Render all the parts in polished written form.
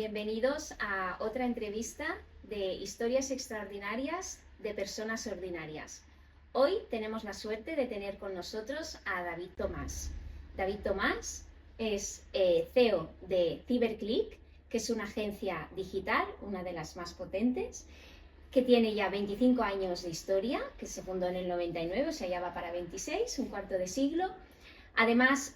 bienvenidos a otra entrevista de historias extraordinarias de personas ordinarias. Hoy tenemos la suerte de tener con nosotros a David Tomàs. David Tomàs es CEO de CyberClick, que es una agencia digital, una de las más potentes, que tiene ya 25 años de historia, que se fundó en el 99, o sea, ya va para 26, un cuarto de siglo. Además,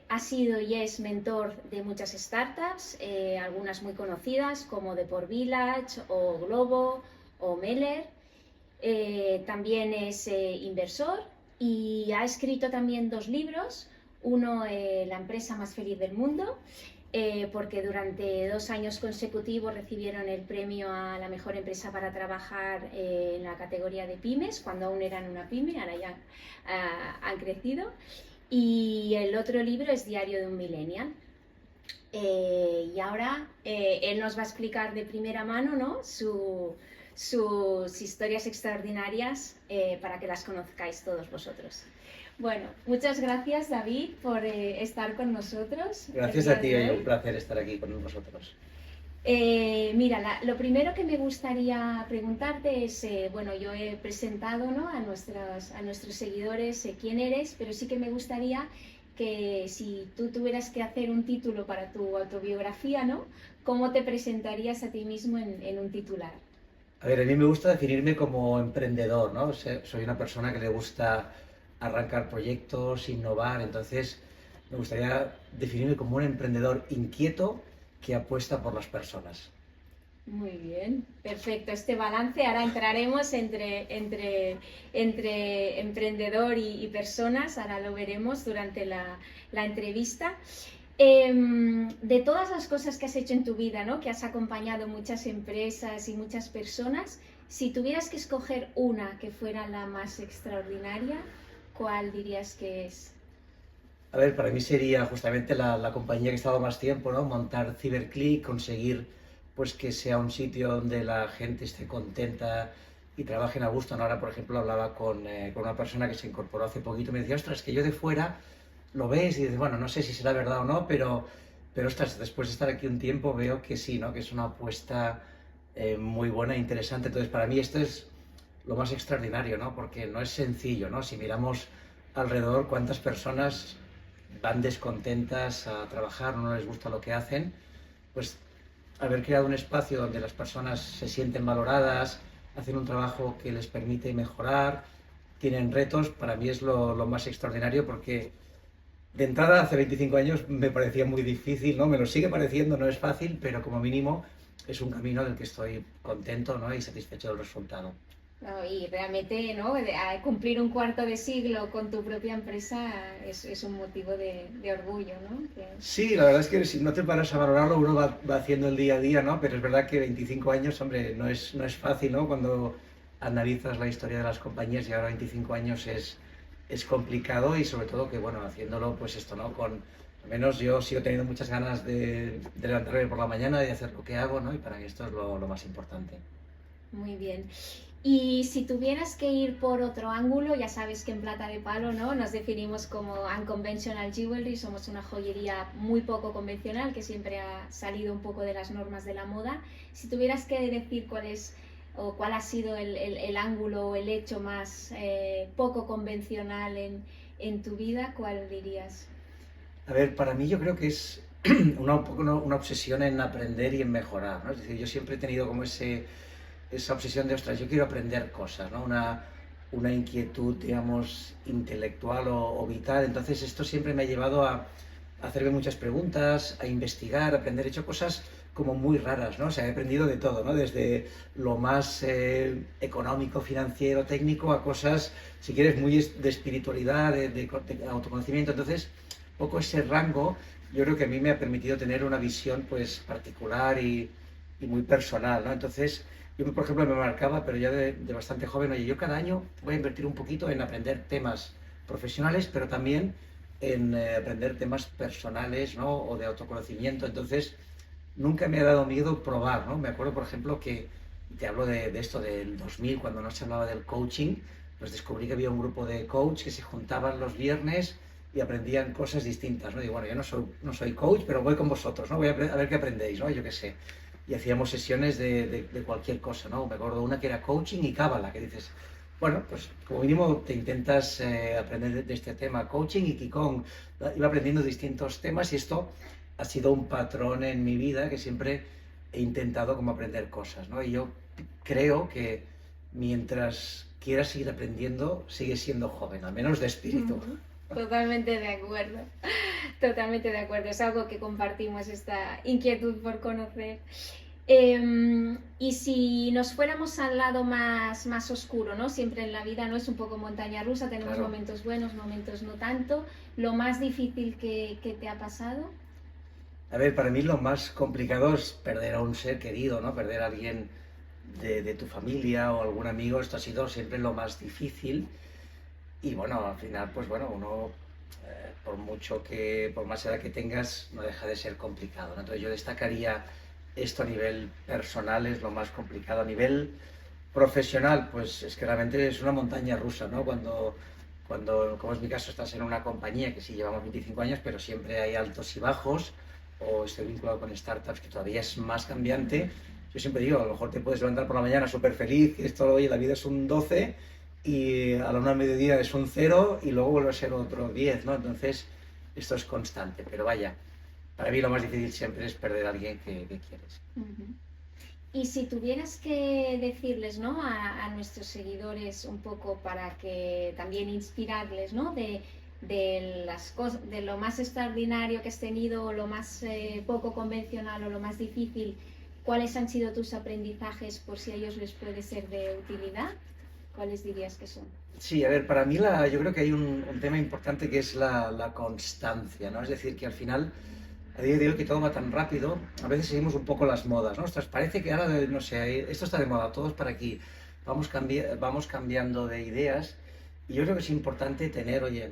ha sido y es mentor de muchas startups, algunas muy conocidas como The Por Village o Globo o Meller. También es inversor y ha escrito también 2 libros. Uno, La empresa más feliz del mundo, porque durante 2 años consecutivos recibieron el premio a la mejor empresa para trabajar en la categoría de pymes, cuando aún eran una pyme, ahora ya han crecido. Y el otro libro es Diario de un Millennial. Y ahora él nos va a explicar de primera mano, ¿no?, sus historias extraordinarias para que las conozcáis todos vosotros. Bueno, muchas gracias, David, por estar con nosotros. Gracias a ti, es un placer estar aquí con vosotros. Mira, lo primero que me gustaría preguntarte es, bueno, yo he presentado, ¿no?, a nuestros seguidores quién eres, pero sí que me gustaría que si tú tuvieras que hacer un título para tu autobiografía, ¿no?, ¿cómo te presentarías a ti mismo en un titular? A ver, a mí me gusta definirme como emprendedor, ¿no? Soy una persona que le gusta arrancar proyectos, innovar, entonces me gustaría definirme como un emprendedor inquieto que apuesta por las personas. Muy bien, perfecto. Este balance, ahora entraremos entre emprendedor y personas, ahora lo veremos durante la entrevista. De todas las cosas que has hecho en tu vida, ¿no?, que has acompañado muchas empresas y muchas personas, si tuvieras que escoger una que fuera la más extraordinaria, ¿cuál dirías que es? A ver, para mí sería justamente la compañía que he estado más tiempo, ¿no? Montar CyberClick, conseguir pues que sea un sitio donde la gente esté contenta y trabajen a gusto, ¿no? Ahora, por ejemplo, hablaba con una persona que se incorporó hace poquito y me decía, ostras, que yo de fuera lo ves y dices, bueno, no sé si será verdad o no, pero ostras, después de estar aquí un tiempo veo que sí, ¿no? Que es una apuesta muy buena e interesante. Entonces, para mí esto es lo más extraordinario, ¿no? Porque no es sencillo, ¿no? Si miramos alrededor cuántas personas van descontentas a trabajar, no les gusta lo que hacen, pues haber creado un espacio donde las personas se sienten valoradas, hacen un trabajo que les permite mejorar, tienen retos, para mí es lo más extraordinario porque de entrada hace 25 años me parecía muy difícil, ¿no? Me lo sigue pareciendo, no es fácil, pero como mínimo es un camino del que estoy contento, ¿no?, y satisfecho del resultado. No, y realmente, ¿no?, cumplir un cuarto de siglo con tu propia empresa es un motivo de orgullo, ¿no? Sí, la verdad es que si no te paras a valorarlo, uno va haciendo el día a día, ¿no? Pero es verdad que 25 años, hombre, no es fácil, ¿no? Cuando analizas la historia de las compañías y ahora 25 años es complicado y sobre todo que, bueno, haciéndolo, pues esto, ¿no? Al menos yo sigo teniendo muchas ganas de levantarme por la mañana, de hacer lo que hago, ¿no? Y para mí esto es lo más importante. Muy bien. Y si tuvieras que ir por otro ángulo, ya sabes que en Plata de Palo, ¿no?, nos definimos como unconventional jewelry, somos una joyería muy poco convencional que siempre ha salido un poco de las normas de la moda. Si tuvieras que decir cuál es o cuál ha sido el ángulo o el hecho más poco convencional en tu vida, ¿cuál dirías? A ver, para mí yo creo que es un poco una obsesión en aprender y en mejorar, ¿no? Es decir, yo siempre he tenido como esa obsesión de, ostras, yo quiero aprender cosas, ¿no? Una inquietud, digamos, intelectual o vital. Entonces esto siempre me ha llevado a hacerme muchas preguntas, a investigar, a aprender. He hecho cosas como muy raras, ¿no? O sea, he aprendido de todo, ¿no? Desde lo más económico, financiero, técnico, a cosas, si quieres, muy de espiritualidad, de autoconocimiento. Entonces, poco ese rango, yo creo que a mí me ha permitido tener una visión, pues, particular y muy personal, ¿no? Entonces, yo, por ejemplo, me marcaba, pero ya de bastante joven, oye, yo cada año voy a invertir un poquito en aprender temas profesionales, pero también en aprender temas personales, ¿no?, o de autoconocimiento. Entonces, nunca me ha dado miedo probar, ¿no? Me acuerdo, por ejemplo, que te hablo de esto del 2000, cuando no se hablaba del coaching, pues descubrí que había un grupo de coach que se juntaban los viernes y aprendían cosas distintas, ¿no? Digo, bueno, yo no soy coach, pero voy con vosotros, ¿no? Voy a ver qué aprendéis, ¿no? Yo qué sé. Y hacíamos sesiones de cualquier cosa, ¿no? Me acuerdo una que era coaching y cábala, que dices, bueno, pues como mínimo te intentas aprender de este tema, coaching y Qigong. Iba aprendiendo distintos temas y esto ha sido un patrón en mi vida que siempre he intentado como aprender cosas, ¿no? Y yo creo que mientras quieras seguir aprendiendo, sigues siendo joven, al menos de espíritu. Totalmente de acuerdo, totalmente de acuerdo. Es algo que compartimos, esta inquietud por conocer. Y si nos fuéramos al lado más oscuro, ¿no? Siempre en la vida no es un poco montaña rusa, tenemos Claro. momentos buenos, momentos no tanto. ¿Lo más difícil que te ha pasado? A ver, para mí lo más complicado es perder a un ser querido, ¿no? Perder a alguien de tu familia o algún amigo, esto ha sido siempre lo más difícil. Y bueno, al final, pues bueno, uno, por más edad que tengas, no deja de ser complicado, ¿no? Entonces yo destacaría esto a nivel personal, es lo más complicado. A nivel profesional, pues es que realmente es una montaña rusa, ¿no? Como es mi caso, estás en una compañía que sí llevamos 25 años, pero siempre hay altos y bajos, o estoy vinculado con startups que todavía es más cambiante. Yo siempre digo, a lo mejor te puedes levantar por la mañana súper feliz, esto, oye, la vida es un 12 y a la una del mediodía es un 0 y luego vuelve a ser otro 10, ¿no? Entonces, esto es constante, pero vaya, para mí lo más difícil siempre es perder a alguien que quieres. Y si tuvieras que decirles, ¿no? a nuestros seguidores un poco para que también inspirarles, ¿no? de las cosas, de lo más extraordinario que has tenido, o lo más poco convencional o lo más difícil, ¿cuáles han sido tus aprendizajes por si a ellos les puede ser de utilidad? ¿Cuáles dirías que son? Sí, a ver, para mí yo creo que hay un tema importante que es la constancia, ¿no? Es decir, que al final, a día de hoy que todo va tan rápido, a veces seguimos un poco las modas, ¿no? Ostras, parece que ahora, no sé, esto está de moda, todos para aquí, vamos cambiando de ideas y yo creo que es importante tener, oye,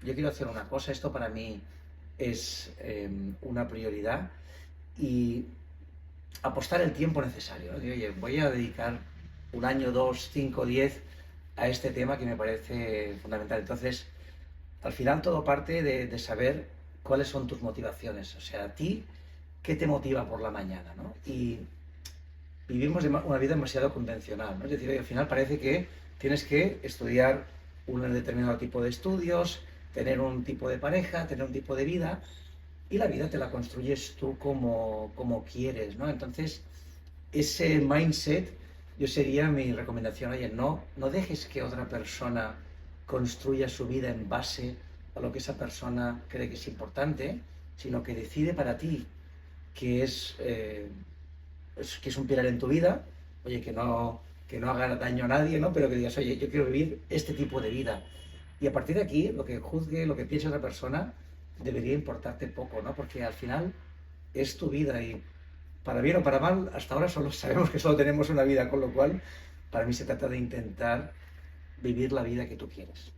yo quiero hacer una cosa, esto para mí es una prioridad y apostar el tiempo necesario, ¿no? Y, oye, voy a dedicar un año, 2, 5, 10 a este tema que me parece fundamental. Entonces, al final todo parte de saber cuáles son tus motivaciones. O sea, a ti, ¿qué te motiva por la mañana, ¿no? Y vivimos una vida demasiado convencional, ¿no? Es decir, al final parece que tienes que estudiar un determinado tipo de estudios, tener un tipo de pareja, tener un tipo de vida, y la vida te la construyes tú como quieres, ¿no? Entonces, ese mindset, yo sería mi recomendación, oye, no dejes que otra persona construya su vida en base a lo que esa persona cree que es importante, sino que decide para ti que que es un pilar en tu vida, oye, que no haga daño a nadie, ¿no? Pero que digas, oye, yo quiero vivir este tipo de vida. Y a partir de aquí, lo que juzgue, lo que piense otra persona, debería importarte poco, ¿no? Porque al final es tu vida y para bien o para mal, hasta ahora solo sabemos que solo tenemos una vida, con lo cual para mí se trata de intentar vivir la vida que tú quieres.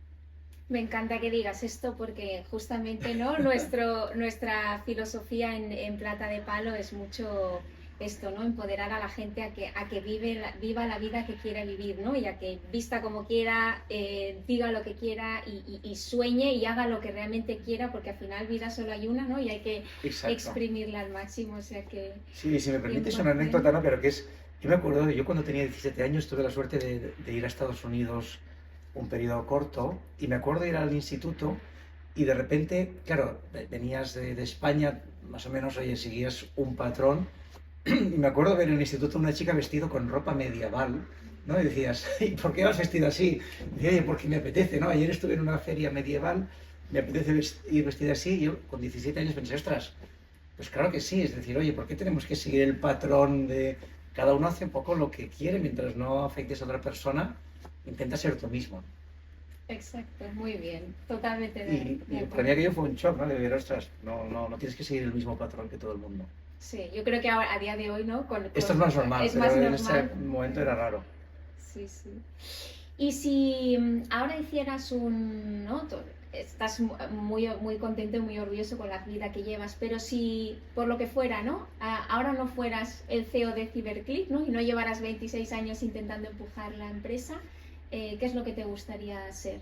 Me encanta que digas esto porque justamente, ¿no? Nuestra filosofía en Plata de Palo es mucho esto, ¿no? Empoderar a la gente a que viva la vida que quiera vivir, ¿no? Y a que vista como quiera, diga lo que quiera y sueñe y haga lo que realmente quiera, porque al final vida solo hay una, ¿no? Y hay que exprimirla al máximo, o sea que... Sí, si me permites una anécdota, ¿no? Pero que es, yo me acuerdo, yo cuando tenía 17 años tuve la suerte de ir a Estados Unidos un periodo corto y me acuerdo de ir al instituto y de repente, claro, venías de España, más o menos, oye, seguías un patrón y me acuerdo ver en el instituto una chica vestida con ropa medieval, ¿no? Y decías, ¿y por qué vas vestida así? Y decía, oye, porque me apetece, ¿no? Ayer estuve en una feria medieval, me apetece ir vestida así y yo con 17 años pensé, ostras, pues claro que sí, es decir, oye, ¿por qué tenemos que seguir el patrón de cada uno hace un poco lo que quiere mientras no afectes a otra persona? Intenta ser tú mismo. Exacto, muy bien, totalmente de Y para mí aquello fue un shock, ¿no? De ver, ostras, no tienes que seguir el mismo patrón que todo el mundo. Sí, yo creo que ahora, a día de hoy, ¿no? Esto es más normal, es pero más en normal. ese momento era raro. Sí, sí. Y si ahora hicieras ¿no? Estás muy contento y muy orgulloso con la vida que llevas, pero si por lo que fuera, ¿no? Ahora no fueras el CEO de Cyberclick, ¿no? Y no llevaras 26 años intentando empujar la empresa, ¿qué es lo que te gustaría ser?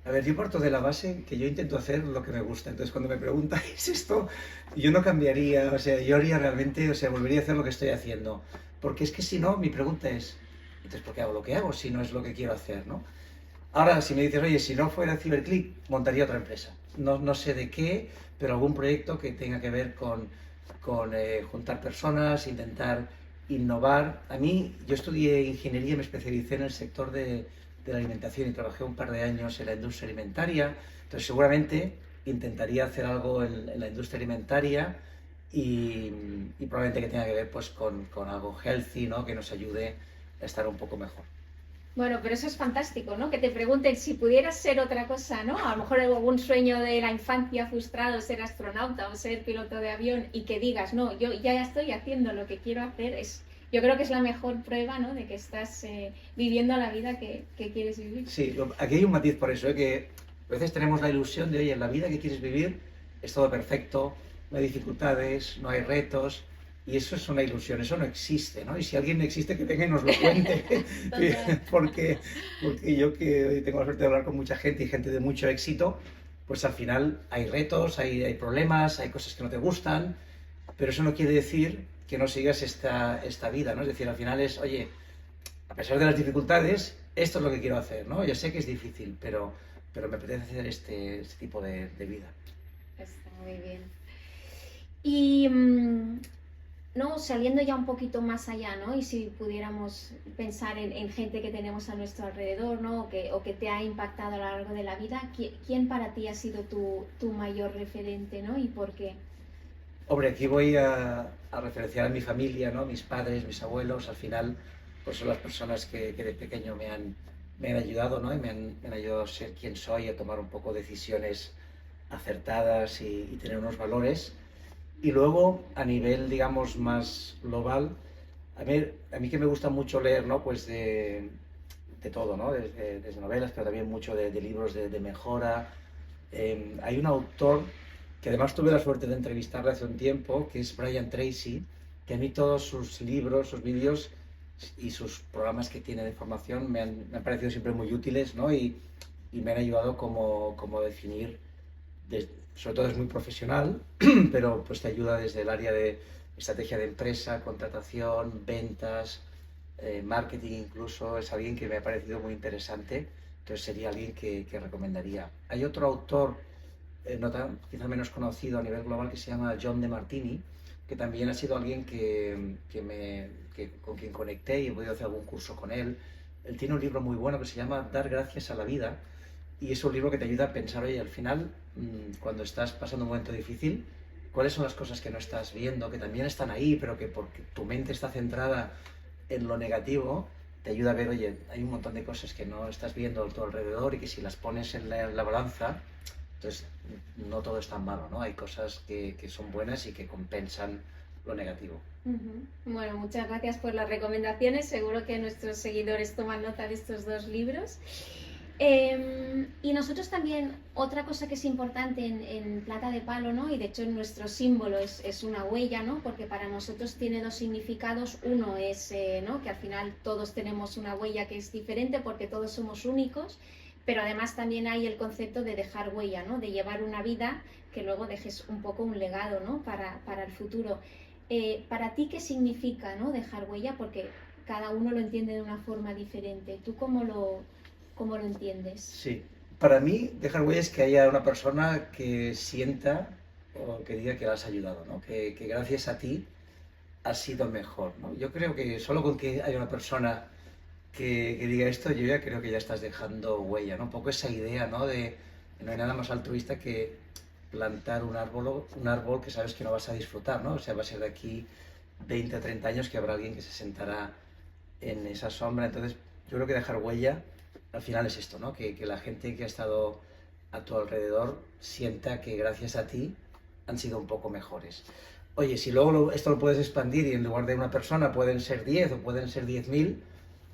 A ver, yo parto de la base que yo intento hacer lo que me gusta. Entonces, cuando me preguntáis esto, yo no cambiaría, o sea, yo haría realmente, o sea, volvería a hacer lo que estoy haciendo. Porque es que si no, mi pregunta es, entonces, ¿por qué hago lo que hago si no es lo que quiero hacer, ¿no? Ahora, si me dices, oye, si no fuera CiberClick, montaría otra empresa. No sé de qué, pero algún proyecto que tenga que ver con juntar personas, intentar innovar. A mí, yo estudié ingeniería y me especialicé en el sector de la alimentación y trabajé un par de años en la industria alimentaria. Entonces, seguramente intentaría hacer algo en la industria alimentaria y probablemente que tenga que ver pues, con algo healthy, ¿no? Que nos ayude a estar un poco mejor. Bueno, pero eso es fantástico, ¿no? Que te pregunten si pudieras ser otra cosa, ¿no? A lo mejor algún sueño de la infancia frustrado, ser astronauta o ser piloto de avión y que digas, no, yo ya estoy haciendo lo que quiero hacer, yo creo que es la mejor prueba, ¿no? De que estás viviendo la vida que quieres vivir. Sí, aquí hay un matiz por eso, que a veces tenemos la ilusión de, oye, en la vida que quieres vivir es todo perfecto, no hay dificultades, no hay retos, y eso es una ilusión, eso no existe, ¿no? Y si alguien existe, que venga y nos lo cuente, porque yo que hoy tengo la suerte de hablar con mucha gente y gente de mucho éxito, pues al final hay retos, hay problemas, hay cosas que no te gustan, pero eso no quiere decir que no sigas esta vida, ¿no? Es decir, al final es, oye, a pesar de las dificultades, esto es lo que quiero hacer, ¿no? Yo sé que es difícil, pero me apetece hacer este tipo de vida. Está muy bien. Y no, saliendo ya un poquito más allá, ¿no? Y si pudiéramos pensar en gente que tenemos a nuestro alrededor, ¿no? O que te ha impactado a lo largo de la vida, ¿quién para ti ha sido tu mayor referente, ¿no? ¿Y por qué? Hombre, aquí voy a referenciar a mi familia, ¿no? Mis padres, mis abuelos, al final, pues son las personas que de pequeño me han ayudado, ¿no? Y me han ayudado a ser quien soy, a tomar un poco decisiones acertadas y tener unos valores. Y luego, a nivel, digamos, más global, a mí que me gusta mucho leer, ¿no? Pues de todo, ¿no? Desde novelas, pero también mucho de libros de mejora. Hay un autor que además tuve la suerte de entrevistarle hace un tiempo, que es Brian Tracy, que a mí todos sus libros, sus vídeos y sus programas que tiene de formación me han parecido siempre muy útiles, ¿no? Y me han ayudado como definir, sobre todo es muy profesional, pero pues te ayuda desde el área de estrategia de empresa, contratación, ventas, marketing incluso, es alguien que me ha parecido muy interesante, entonces sería alguien que recomendaría. Hay otro autor, quizá menos conocido a nivel global, que se llama John DeMartini, que también ha sido alguien con quien conecté y he podido hacer algún curso con él. Él tiene un libro muy bueno que se llama Dar gracias a la vida, y es un libro que te ayuda a pensar, oye, al final, cuando estás pasando un momento difícil, ¿cuáles son las cosas que no estás viendo, que también están ahí, pero que porque tu mente está centrada en lo negativo, te ayuda a ver, oye, hay un montón de cosas que no estás viendo a tu alrededor y que si las pones en la balanza, entonces no todo es tan malo, ¿no? Hay cosas que son buenas y que compensan lo negativo. Bueno, muchas gracias por las recomendaciones. Seguro que nuestros seguidores toman nota de estos dos libros. Y nosotros también, otra cosa que es importante en Plata de Palo, ¿no? Y de hecho nuestro símbolo es una huella, ¿no? Porque para nosotros tiene dos significados. Uno es, ¿no? Que al final todos tenemos una huella que es diferente porque todos somos únicos, pero además también hay el concepto de dejar huella, ¿no? De llevar una vida que luego dejes un poco un legado, ¿no? Para el futuro. Para ti, ¿qué significa, ¿no? Dejar huella? Porque cada uno lo entiende de una forma diferente. ¿Tú cómo lo entiendes? Sí, para mí dejar huella es que haya una persona que sienta o que diga que la has ayudado, ¿no? Que gracias a ti has sido mejor, ¿no? Yo creo que solo con que haya una persona que diga esto, yo ya creo que ya estás dejando huella, ¿no? Un poco esa idea, ¿no? De no hay nada más altruista que plantar un árbol que sabes que no vas a disfrutar, ¿no? O sea, va a ser de aquí 20 o 30 años que habrá alguien que se sentará en esa sombra. Entonces, yo creo que dejar huella al final es esto, ¿no? Que la gente que ha estado a tu alrededor sienta que gracias a ti han sido un poco mejores. Oye, si luego esto lo puedes expandir y en lugar de una persona pueden ser 10 o pueden ser 10.000,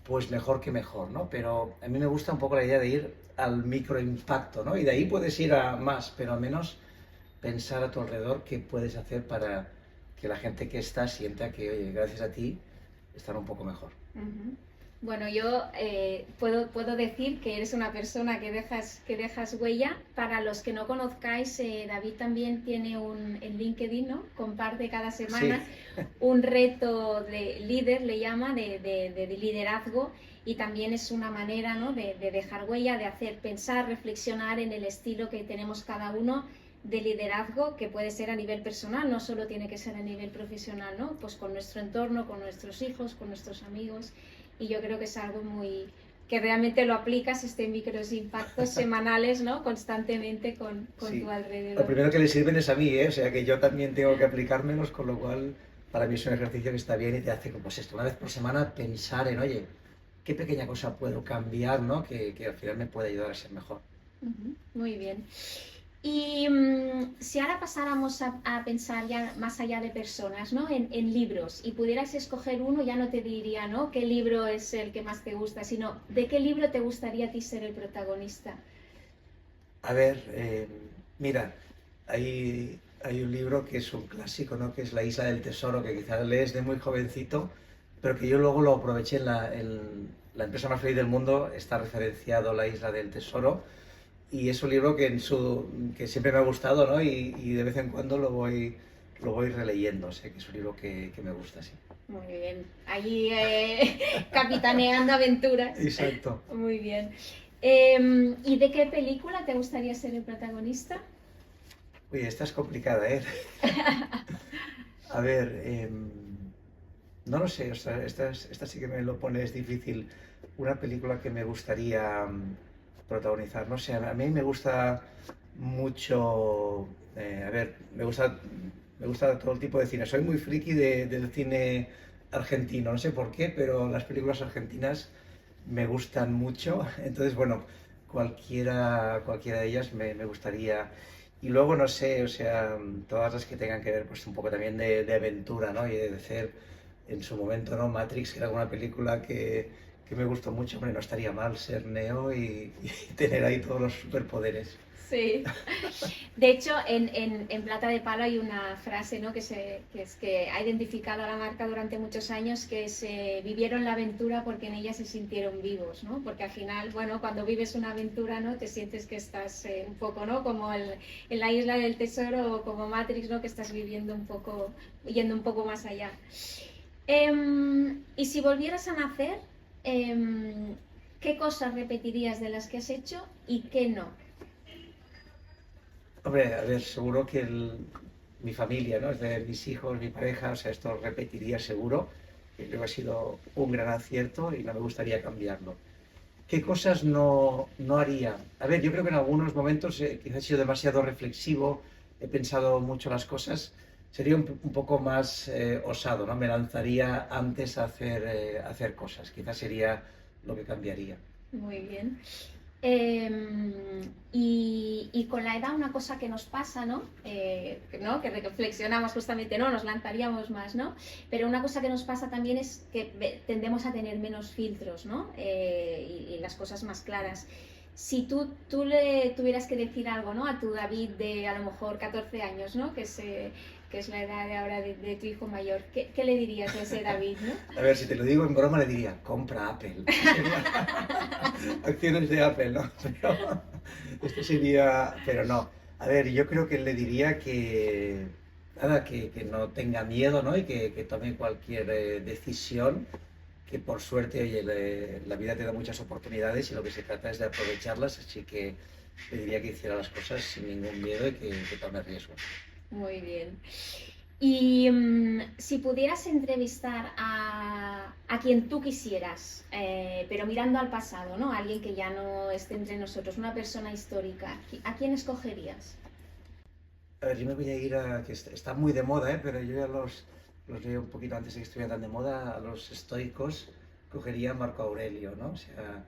pues mejor que mejor, ¿no? Pero a mí me gusta un poco la idea de ir al microimpacto, ¿no? Y de ahí puedes ir a más, pero al menos pensar a tu alrededor qué puedes hacer para que la gente que está sienta que, oye, gracias a ti están un poco mejor. Bueno, yo puedo decir que eres una persona que dejas huella. Para los que no conozcáis, David también tiene en LinkedIn, ¿no? Comparte cada Sí, semana un reto de líder, le llama, de liderazgo, y también es una manera, ¿no? de dejar huella, de hacer pensar, reflexionar en el estilo que tenemos cada uno de liderazgo, que puede ser a nivel personal, no solo tiene que ser a nivel profesional, ¿no? Pues con nuestro entorno, con nuestros hijos, con nuestros amigos. Y yo creo que es algo que realmente lo aplicas, micros impactos semanales, ¿no? Constantemente con tu sí. Lo alrededor. primero que le sirven es a mí, ¿eh? O sea que yo también tengo que aplicármelos, con lo cual para mí es un ejercicio que está bien y te hace, pues esto, una vez por semana pensar en, oye, qué pequeña cosa puedo cambiar, ¿no? Que al final me puede ayudar a ser mejor. Muy bien. Y si ahora pasáramos a pensar ya más allá de personas, ¿no? En libros, y pudieras escoger uno, ya no te diría, ¿no? ¿Qué libro es el que más te gusta? Sino, ¿de qué libro te gustaría a ti ser el protagonista? A ver, mira, hay un libro que es un clásico, ¿no? Que es La Isla del Tesoro, que quizás lees de muy jovencito, pero que yo luego lo aproveché en la empresa más feliz del mundo, está referenciado La Isla del Tesoro, y es un libro que siempre me ha gustado, ¿no? Y de vez en cuando lo voy releyendo, o sea que es un libro que me gusta, sí. Muy bien. Allí capitaneando aventuras. Exacto. Muy bien. ¿Y de qué película te gustaría ser el protagonista? Oye, esta es complicada, ¿eh? A ver, no lo sé, o sea, esta sí que me lo pones difícil. Una película que me gustaría protagonizar, no sé, a mí me gusta mucho, a ver, me gusta todo el tipo de cine. Soy muy friki del cine argentino, no sé por qué, pero las películas argentinas me gustan mucho. Entonces, bueno, cualquiera de ellas me gustaría. Y luego, no sé, o sea, todas las que tengan que ver, pues un poco también de aventura, ¿no? Y de ser, en su momento, ¿no? Matrix, que era una película que me gustó mucho, hombre, no estaría mal ser Neo y tener ahí todos los superpoderes. Sí. De hecho, en Plata de Palo hay una frase, ¿no? que ha identificado a la marca durante muchos años, que es vivieron la aventura porque en ella se sintieron vivos, ¿no? Porque al final, bueno, cuando vives una aventura, ¿no? Te sientes que estás un poco, ¿no? Como en la isla del tesoro, o como Matrix, ¿no? Que estás viviendo un poco, yendo un poco más allá. Y si volvieras a nacer, ¿qué cosas repetirías de las que has hecho y qué no? Hombre, a ver, seguro que mi familia, ¿no? Es de mis hijos, mi pareja, o sea, esto repetiría seguro. Que creo que ha sido un gran acierto y no me gustaría cambiarlo. ¿Qué cosas no haría? A ver, yo creo que en algunos momentos quizás he sido demasiado reflexivo, he pensado mucho las cosas, sería un poco más osado, ¿no? Me lanzaría antes a hacer cosas, quizás sería lo que cambiaría. Muy bien. Y con la edad una cosa que nos pasa, ¿no? ¿No? Que reflexionamos justamente, ¿no? Nos lanzaríamos más, ¿no? Pero una cosa que nos pasa también es que tendemos a tener menos filtros, ¿no? Y las cosas más claras. Si tú le tuvieras que decir algo, ¿no? A tu David de a lo mejor 14 años, ¿no? Que es la edad de ahora de tu hijo mayor, ¿qué le dirías a ese David, ¿no? A ver, si te lo digo en broma, le diría, compra Apple. Acciones de Apple, ¿no? Esto sería, pero no. A ver, yo creo que le diría que, nada, que no tenga miedo, ¿no? Y que tome cualquier decisión, que por suerte, oye, la vida te da muchas oportunidades y lo que se trata es de aprovecharlas, así que le diría que hiciera las cosas sin ningún miedo y que tome riesgos. Muy bien. Y si pudieras entrevistar a quien tú quisieras, pero mirando al pasado, ¿no? Alguien que ya no esté entre nosotros, una persona histórica, ¿a quién escogerías? A ver, yo me voy a ir a, que está muy de moda, pero yo ya los leo un poquito antes de que estuvieran tan de moda, a los estoicos, cogería a Marco Aurelio, ¿no? O sea,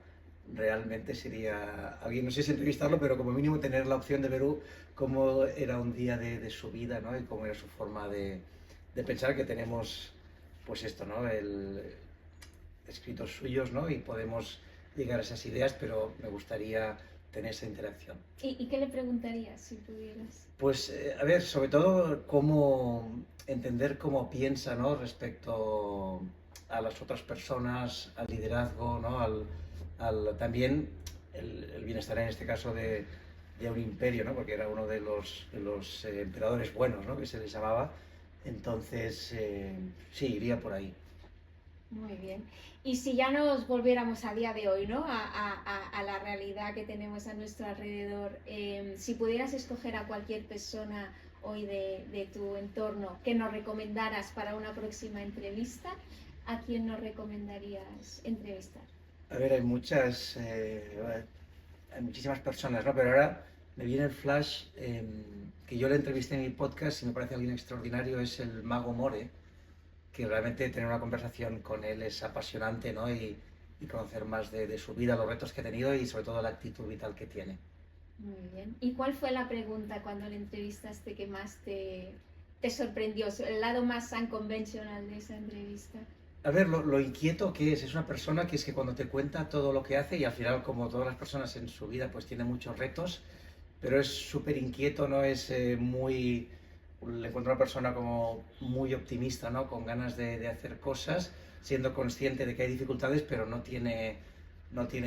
realmente sería alguien, no sé si entrevistarlo, pero como mínimo tener la opción de ver cómo era un día de su vida, ¿no? Y cómo era su forma de pensar, que tenemos, pues esto, ¿no? Escritos suyos, ¿no? Y podemos llegar a esas ideas, pero me gustaría tener esa interacción. ¿Y qué le preguntarías si pudieras? Pues, a ver, sobre todo cómo entender cómo piensa, ¿no? Respecto a las otras personas, al liderazgo, ¿no? También el bienestar en este caso de un imperio, ¿no? Porque era uno de los emperadores buenos, ¿no? Que se les llamaba. Entonces, sí, iría por ahí. Muy bien. Y si ya nos volviéramos a día de hoy, ¿no? A la realidad que tenemos a nuestro alrededor, si pudieras escoger a cualquier persona hoy de tu entorno que nos recomendaras para una próxima entrevista, ¿a quién nos recomendarías entrevistar? A ver, hay muchísimas personas, ¿no? Pero ahora me viene el flash que yo le entrevisté en mi podcast y me parece alguien extraordinario, es el Mago More, que realmente tener una conversación con él es apasionante, ¿no? Y conocer más de su vida, los retos que ha tenido y sobre todo la actitud vital que tiene. Muy bien. ¿Y cuál fue la pregunta cuando le entrevistaste que más te sorprendió? El lado más unconventional de esa entrevista. A ver, lo inquieto que es una persona que es que cuando te cuenta todo lo que hace y al final como todas las personas en su vida pues tiene muchos retos, pero es súper inquieto, ¿no? Le encuentro una persona como muy optimista, ¿no? Con ganas de hacer cosas, siendo consciente de que hay dificultades, pero no tiene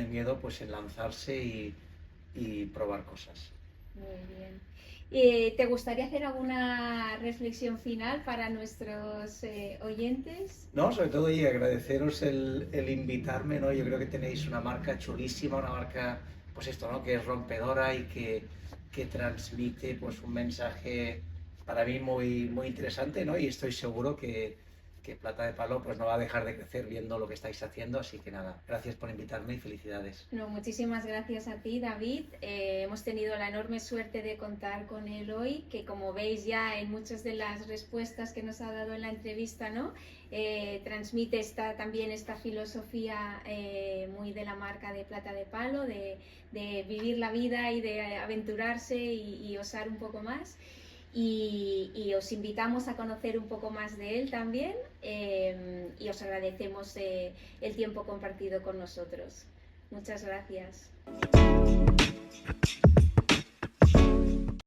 miedo pues en lanzarse y probar cosas. Muy bien. ¿Te gustaría hacer alguna reflexión final para nuestros oyentes? No, sobre todo y agradeceros el invitarme, ¿no? Yo creo que tenéis una marca chulísima, una marca, pues esto, ¿no? Que es rompedora y que transmite pues un mensaje para mí muy, muy interesante, ¿no? Y estoy seguro que Plata de Palo pues no va a dejar de crecer viendo lo que estáis haciendo, así que nada, gracias por invitarme y felicidades. No, muchísimas gracias a ti, David. Hemos tenido la enorme suerte de contar con él hoy, que como veis ya en muchas de las respuestas que nos ha dado en la entrevista, ¿no? Transmite también esta filosofía muy de la marca de Plata de Palo, de vivir la vida y de aventurarse y osar un poco más. Y os invitamos a conocer un poco más de él también y os agradecemos el tiempo compartido con nosotros. Muchas gracias.